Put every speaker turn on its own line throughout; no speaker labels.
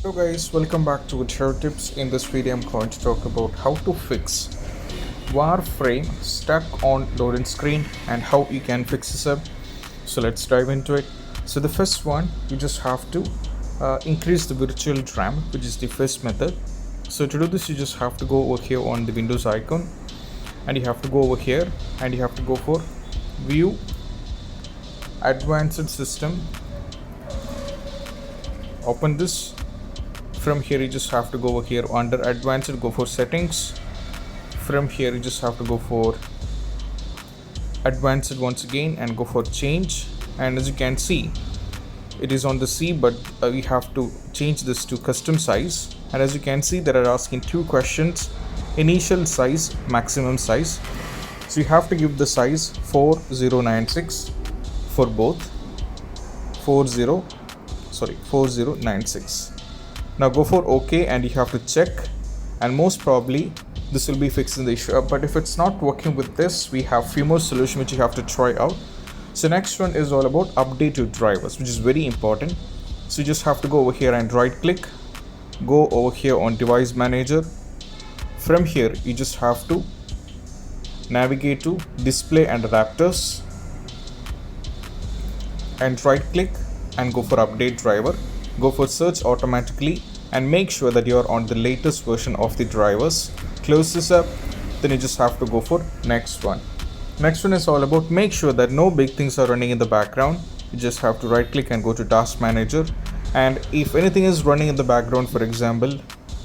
Hello guys, welcome back to Video Tips. In this video I'm going to talk about how to fix Warframe stuck on loading screen and how you can fix this up. So let's dive into it. So the first one, you just have to increase the virtual dram, which is the first method. So to do this you just have to go over here on the Windows icon and you have to go over here and you have to go for View, Advanced System. Open this. From here you just have to go over here under advanced, go for settings. From here you just have to go for advanced once again and go for change, and as you can see it is on the C, but we have to change this to custom size. And as you can see, they are asking two questions: initial size, maximum size. So you have to give the size 4096 for both 4096. Now go for OK and you have to check, and most probably this will be fixing the issue. But if it's not working with this, we have few more solutions which you have to try out. So next one is all about update your drivers, which is very important. So you just have to go over here and right click, go over here on device manager. From here you just have to navigate to display and adapters and right click and go for update driver. Go for search automatically and make sure that you are on the latest version of the drivers. Close this up, then you just have to go for next one. Next one is all about make sure that no big things are running in the background. You just have to right click and go to task manager, and if anything is running in the background, for example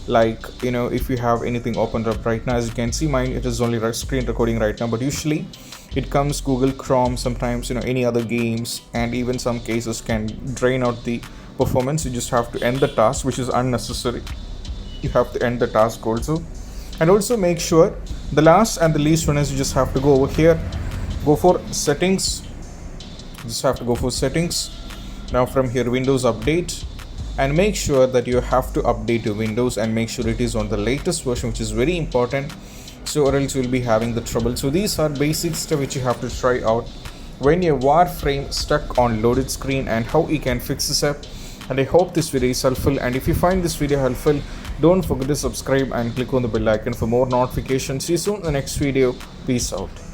like if you have anything opened up right now, as you can see mine, it is only screen recording right now, but usually it comes Google Chrome, sometimes any other games, and even some cases can drain out the performance. You just have to end the task, which is unnecessary. You have to end the task also. And also make sure the last and the least one is you just have to go over here, go for settings. You just have to go for settings. Now from here Windows update, and make sure that you have to update your Windows and make sure it is on the latest version, which is very important, so or else you will be having the trouble. So these are basic stuff which you have to try out when your Warframe stuck on loaded screen and how you can fix this up. And I hope this video is helpful, and if you find this video helpful, don't forget to subscribe and click on the bell icon for more notifications. See you soon in the next video. Peace out.